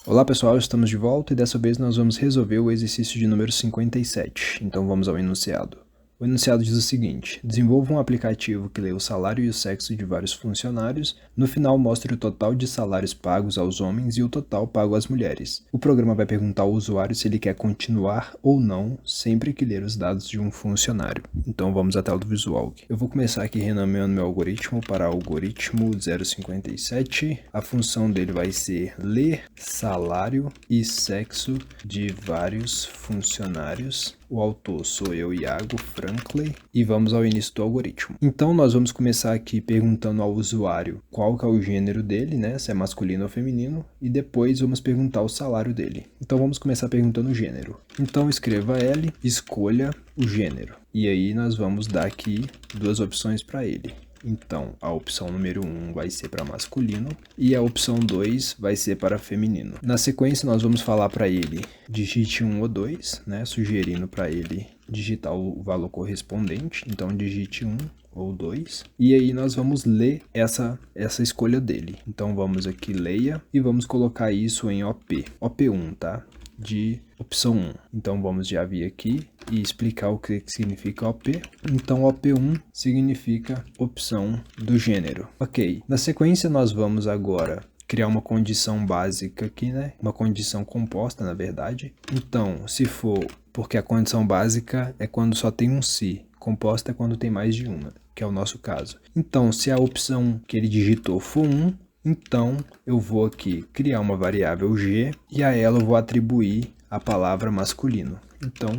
Olá pessoal, estamos de volta e dessa vez nós vamos resolver o exercício de número 57. Então vamos ao enunciado. O enunciado diz o seguinte: desenvolva um aplicativo que lê o salário e o sexo de vários funcionários. No final mostre o total de salários pagos aos homens e o total pago às mulheres. O programa vai perguntar ao usuário se ele quer continuar ou não sempre que ler os dados de um funcionário. Então vamos à tela do visual. Eu vou começar aqui renomeando meu algoritmo para algoritmo 057. A função dele vai ser ler salário e sexo de vários funcionários. O autor sou eu, Iago Franklin, e vamos ao início do algoritmo. Então nós vamos começar aqui perguntando ao usuário qual que é o gênero dele, né, se é masculino ou feminino, e depois vamos perguntar o salário dele. Então vamos começar perguntando o gênero. Então escreva L, escolha o gênero. E aí nós vamos dar aqui duas opções para ele. Então, a opção número 1 vai ser para masculino e a opção 2 vai ser para feminino. Na sequência, nós vamos falar para ele digite 1 ou 2, né? Sugerindo para ele digitar o valor correspondente. Então, digite 1 ou 2. E aí nós vamos ler essa escolha dele. Então, vamos aqui, leia, e vamos colocar isso em OP. OP1, tá? De opção 1. Então vamos já vir aqui e explicar o que significa OP. Então OP1 significa opção do gênero. Ok, na sequência nós vamos agora criar uma condição básica aqui, né? Uma condição composta, na verdade. Então, se for, porque a condição básica é quando só tem um se, composta é quando tem mais de uma, que é o nosso caso. Então, se a opção que ele digitou for 1, então, eu vou aqui criar uma variável g e a ela eu vou atribuir a palavra masculino. Então,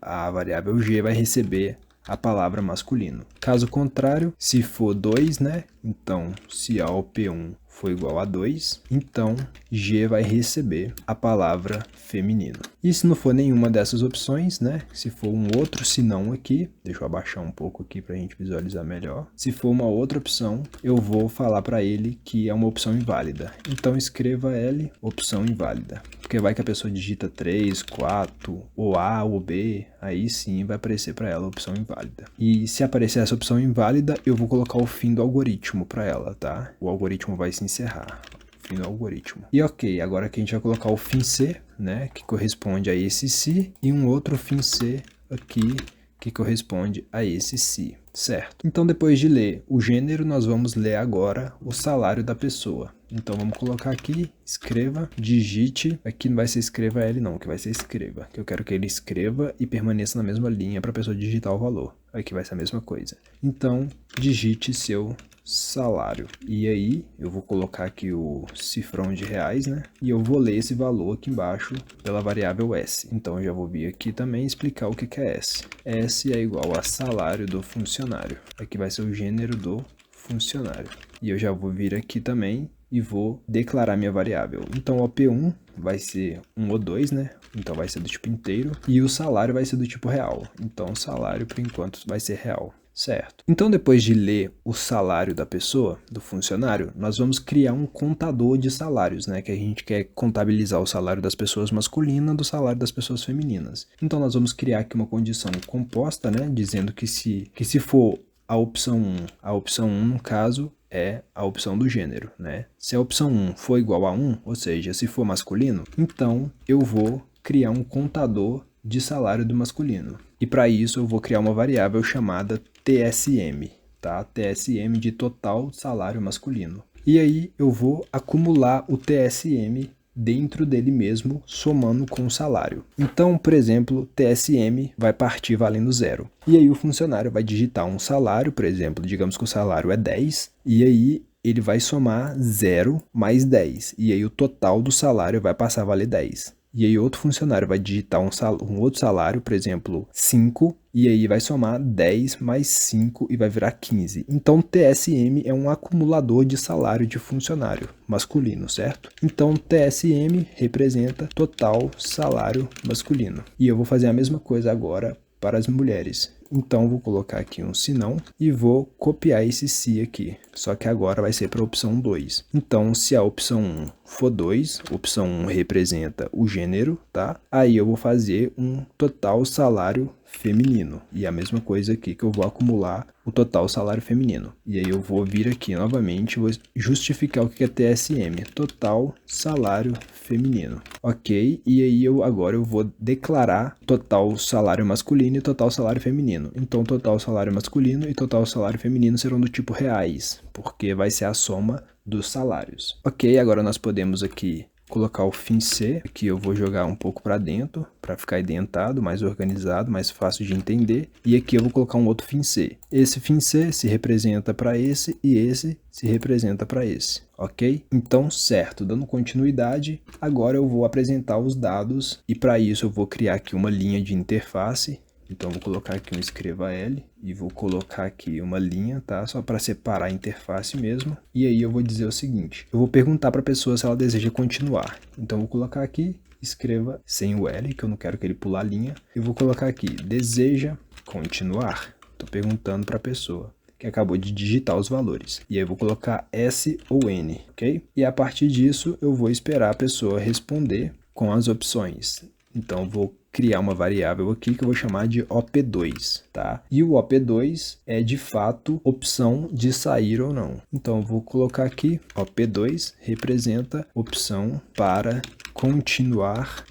a variável g vai receber a palavra masculino. Caso contrário, se for 2, né? Então, se a OP1 for igual a 2, então G vai receber a palavra feminino. E se não for nenhuma dessas opções, né? Se for um outro senão aqui, deixa eu abaixar um pouco aqui para a gente visualizar melhor. Se for uma outra opção, eu vou falar para ele que é uma opção inválida. Então escreva L, opção inválida. Porque vai que a pessoa digita 3, 4, ou A ou B, aí sim vai aparecer para ela a opção inválida. E se aparecer essa opção inválida, eu vou colocar o fim do algoritmo para ela, tá? O algoritmo vai se encerrar. Fim do algoritmo. E ok, agora aqui a gente vai colocar o fim C, né? Que corresponde a esse se, e um outro fim C aqui, que corresponde a esse se, certo? Então depois de ler o gênero, nós vamos ler agora o salário da pessoa. Então vamos colocar aqui, escreva, digite, aqui não vai ser escreva L não, que vai ser escreva, que eu quero que ele escreva e permaneça na mesma linha para a pessoa digitar o valor. Aqui vai ser a mesma coisa. Então digite seu salário. E aí eu vou colocar aqui o cifrão de reais, né? E eu vou ler esse valor aqui embaixo pela variável S. Então eu já vou vir aqui também explicar o que é S. S é igual a salário do funcionário. Aqui vai ser o gênero do funcionário. E eu já vou vir aqui também e vou declarar minha variável. Então o P1 vai ser 1 ou 2, né? Então vai ser do tipo inteiro. E o salário vai ser do tipo real. Então o salário, por enquanto, vai ser real. Certo. Então, depois de ler o salário da pessoa, do funcionário, nós vamos criar um contador de salários, né? Que a gente quer contabilizar o salário das pessoas masculinas do salário das pessoas femininas. Então, nós vamos criar aqui uma condição composta, né? Dizendo que se for a opção 1, no caso, é a opção do gênero, né? Se a opção 1 for igual a 1, ou seja, se for masculino, então eu vou criar um contador de salário do masculino. E para isso eu vou criar uma variável chamada TSM, tá? TSM de total salário masculino. E aí eu vou acumular o TSM dentro dele mesmo, somando com o salário. Então, por exemplo, TSM vai partir valendo 0. E aí o funcionário vai digitar um salário, por exemplo, digamos que o salário é 10, e aí ele vai somar 0 mais 10. E aí o total do salário vai passar a valer 10. E aí outro funcionário vai digitar um outro salário, por exemplo, 5, e aí vai somar 10 mais 5 e vai virar 15. Então, TSM é um acumulador de salário de funcionário masculino, certo? Então, TSM representa total salário masculino. E eu vou fazer a mesma coisa agora para as mulheres. Então, vou colocar aqui um senão e vou copiar esse se aqui. Só que agora vai ser para a opção 2. Então, se a opção 1 for 2, opção 1 representa o gênero, tá? Aí eu vou fazer um total salário feminino. E a mesma coisa aqui que eu vou acumular o total salário feminino. E aí eu vou vir aqui novamente, vou justificar o que é TSM, total salário feminino. Ok, e aí agora eu vou declarar total salário masculino e total salário feminino. Então total salário masculino e total salário feminino serão do tipo reais, porque vai ser a soma dos salários. Ok, agora nós podemos aqui colocar o fim C, aqui eu vou jogar um pouco para dentro, para ficar identado, mais organizado, mais fácil de entender. E aqui eu vou colocar um outro fim C. Esse fim C se representa para esse e esse se representa para esse, ok? Então, certo, dando continuidade, agora eu vou apresentar os dados e para isso eu vou criar aqui uma linha de interface. Então, vou colocar aqui um escreva L e vou colocar aqui uma linha, tá? Só para separar a interface mesmo. E aí eu vou dizer o seguinte, eu vou perguntar para a pessoa se ela deseja continuar. Então, vou colocar aqui, escreva sem o L, que eu não quero que ele pular a linha. E vou colocar aqui, deseja continuar. Estou perguntando para a pessoa que acabou de digitar os valores. E aí eu vou colocar S ou N, ok? E a partir disso, eu vou esperar a pessoa responder com as opções. Então, eu vou criar uma variável aqui que eu vou chamar de OP2, tá? E o OP2 é, de fato, opção de sair ou não. Então, eu vou colocar aqui, OP2 representa opção para continuar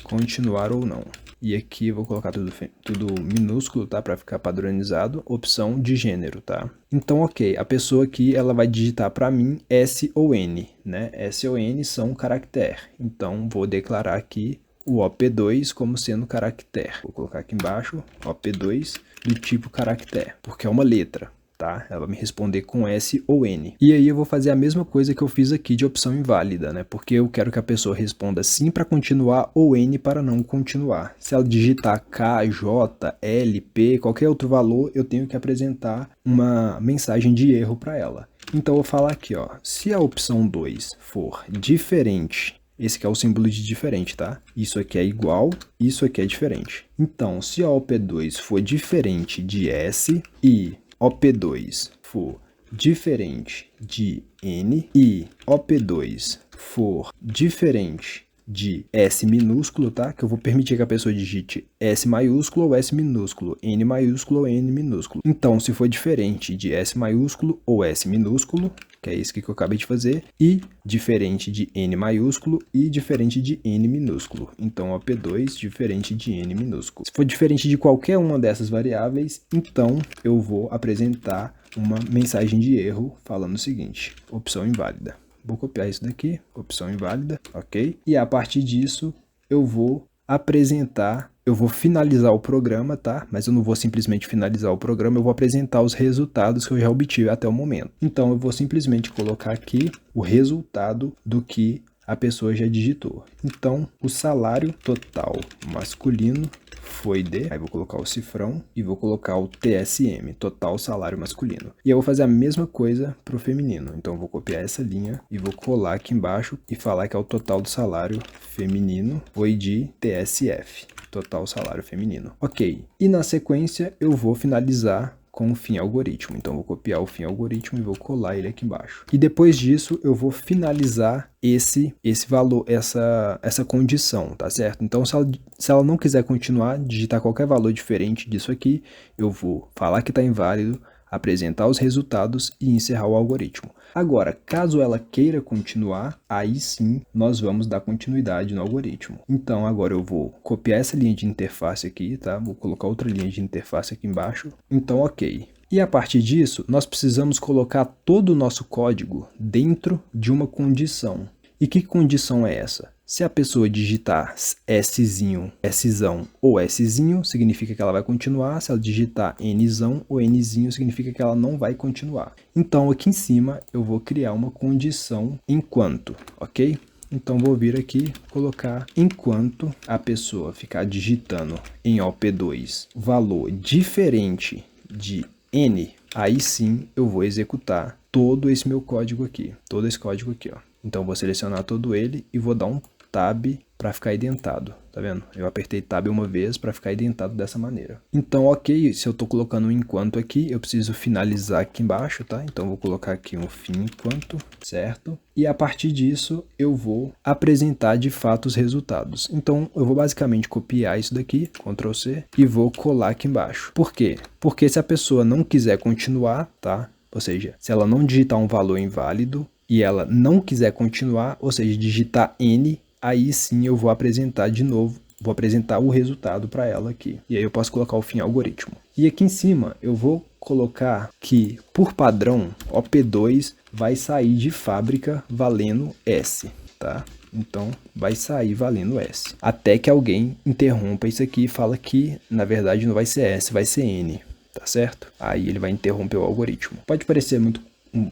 ou não. E aqui eu vou colocar tudo minúsculo, tá? Para ficar padronizado, opção de gênero, tá? Então, ok, a pessoa aqui, ela vai digitar para mim S ou N, né? S ou N são caractere. Então, vou declarar aqui o OP2 como sendo caractere. Vou colocar aqui embaixo, OP2 do tipo caractere, porque é uma letra, tá? Ela vai me responder com S ou N. E aí eu vou fazer a mesma coisa que eu fiz aqui de opção inválida, né? Porque eu quero que a pessoa responda sim para continuar ou N para não continuar. Se ela digitar K, J, L, P, qualquer outro valor, eu tenho que apresentar uma mensagem de erro para ela. Então eu vou falar aqui, ó, se a opção 2 for diferente, esse aqui é o símbolo de diferente, tá? Isso aqui é igual, isso aqui é diferente. Então, se a OP2 for diferente de S e OP2 for diferente de N e OP2 for diferente de S minúsculo, tá? Que eu vou permitir que a pessoa digite S maiúsculo ou S minúsculo, N maiúsculo ou N minúsculo. Então, se for diferente de S maiúsculo ou S minúsculo, que é isso que eu acabei de fazer, e diferente de N maiúsculo e diferente de N minúsculo. Então, OP2 diferente de N minúsculo. Se for diferente de qualquer uma dessas variáveis, então eu vou apresentar uma mensagem de erro falando o seguinte, opção inválida. Vou copiar isso daqui, opção inválida, ok? E a partir disso, eu vou finalizar o programa, tá? Mas eu não vou simplesmente finalizar o programa, eu vou apresentar os resultados que eu já obtive até o momento. Então, eu vou simplesmente colocar aqui o resultado do que a pessoa já digitou. Então, o salário total masculino foi de... Aí vou colocar o cifrão e vou colocar o TSM, total salário masculino. E eu vou fazer a mesma coisa para o feminino. Então eu vou copiar essa linha e vou colar aqui embaixo e falar que é o total do salário feminino foi de TSF, total salário feminino. Ok, e na sequência eu vou finalizar com o fim algoritmo. Então, eu vou copiar o fim algoritmo e vou colar ele aqui embaixo. E depois disso, eu vou finalizar esse valor, essa condição, tá certo? Então, se ela não quiser continuar, digitar qualquer valor diferente disso aqui, eu vou falar que está inválido, apresentar os resultados e encerrar o algoritmo. Agora, caso ela queira continuar, aí sim nós vamos dar continuidade no algoritmo. Então, agora eu vou copiar essa linha de interface aqui, tá? Vou colocar outra linha de interface aqui embaixo. Então, ok. E a partir disso, nós precisamos colocar todo o nosso código dentro de uma condição. E que condição é essa? Se a pessoa digitar Szinho, Szão ou Szinho, significa que ela vai continuar. Se ela digitar Nzão ou Nzinho, significa que ela não vai continuar. Então, aqui em cima, eu vou criar uma condição enquanto, ok? Então, vou vir aqui, colocar enquanto a pessoa ficar digitando em OP2 valor diferente de N, aí sim eu vou executar todo esse meu código aqui, todo esse código aqui, ó. Então, vou selecionar todo ele e vou dar um Tab para ficar identado, tá vendo? Eu apertei Tab uma vez para ficar identado dessa maneira. Então, ok, se eu tô colocando um enquanto aqui, eu preciso finalizar aqui embaixo, tá? Então, eu vou colocar aqui um fim enquanto, certo? E a partir disso, eu vou apresentar de fato os resultados. Então, eu vou basicamente copiar isso daqui, Ctrl C, e vou colar aqui embaixo. Por quê? Porque se a pessoa não quiser continuar, tá? Ou seja, se ela não digitar um valor inválido e ela não quiser continuar, ou seja, digitar N, aí sim eu vou apresentar de novo, vou apresentar o resultado para ela aqui. E aí eu posso colocar o fim algoritmo. E aqui em cima eu vou colocar que, por padrão, OP2 vai sair de fábrica valendo S, tá? Então, vai sair valendo S. Até que alguém interrompa isso aqui e fala que, na verdade, não vai ser S, vai ser N, tá certo? Aí ele vai interromper o algoritmo. Pode parecer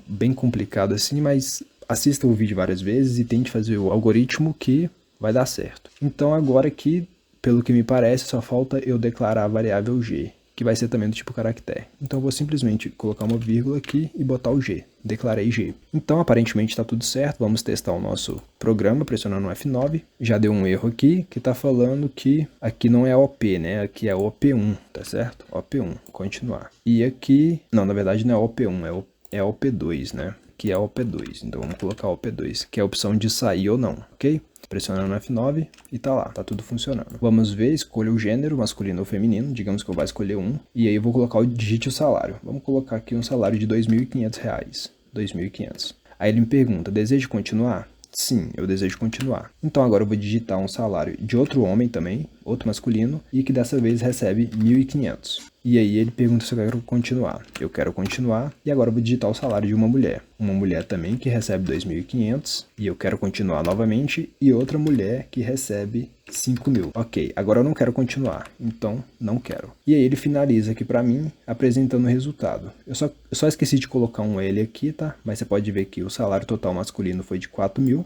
bem complicado assim, mas assista o vídeo várias vezes e tente fazer o algoritmo que vai dar certo. Então agora aqui, pelo que me parece, só falta eu declarar a variável g, que vai ser também do tipo caractere. Então eu vou simplesmente colocar uma vírgula aqui e botar o g. Declarei g. Então aparentemente está tudo certo, vamos testar o nosso programa pressionando o F9. Já deu um erro aqui, que está falando que aqui não é OP, né? Aqui é OP1, tá certo? OP1, continuar. E aqui, não, na verdade não é OP1, é OP2, né? Que é OP2, então vamos colocar OP2, que é a opção de sair ou não, ok? Pressionando F9 e tá lá, tá tudo funcionando. Vamos ver, escolha o gênero, masculino ou feminino, digamos que eu vou escolher um, e aí eu vou colocar digite o salário. Vamos colocar aqui um salário de R$ 2.500, 2.500. Aí ele me pergunta, deseja continuar? Sim, eu desejo continuar. Então agora eu vou digitar um salário de outro homem também, outro masculino, e que dessa vez recebe 1.500. E aí ele pergunta se eu quero continuar. Eu quero continuar, e agora eu vou digitar o salário de uma mulher também que recebe 2.500, e eu quero continuar novamente, e outra mulher que recebe 5.000. Ok, agora eu não quero continuar, então não quero. E aí ele finaliza aqui para mim, apresentando o resultado. Eu só esqueci de colocar um L aqui, tá? Mas você pode ver que o salário total masculino foi de 4.000,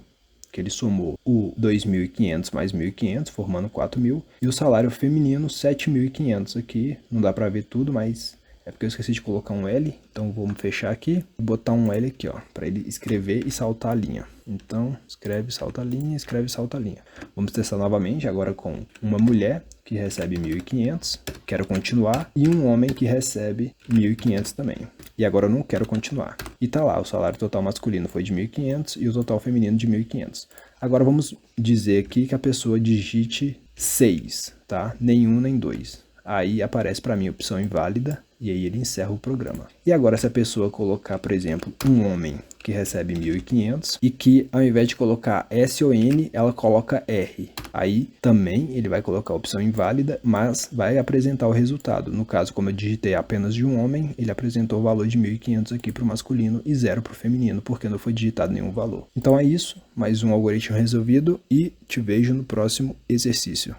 que ele somou o 2.500 mais 1.500, formando 4.000, e o salário feminino 7.500 aqui, não dá para ver tudo, mas é porque eu esqueci de colocar um L, então vamos fechar aqui e botar um L aqui, ó, para ele escrever e saltar a linha. Então, escreve, salta a linha, escreve, salta a linha. Vamos testar novamente, agora com uma mulher que recebe 1.500, quero continuar, e um homem que recebe 1.500 também. E agora eu não quero continuar. E tá lá, o salário total masculino foi de 1.500 e o total feminino de 1.500. Agora vamos dizer aqui que a pessoa digite 6, tá? Nenhum nem 2. Aí aparece para mim a opção inválida e aí ele encerra o programa. E agora se a pessoa colocar, por exemplo, um homem que recebe 1.500 e que ao invés de colocar S ou N, ela coloca R. Aí também ele vai colocar a opção inválida, mas vai apresentar o resultado. No caso, como eu digitei apenas de um homem, ele apresentou o valor de 1.500 aqui para o masculino e 0 para o feminino, porque não foi digitado nenhum valor. Então é isso, mais um algoritmo resolvido e te vejo no próximo exercício.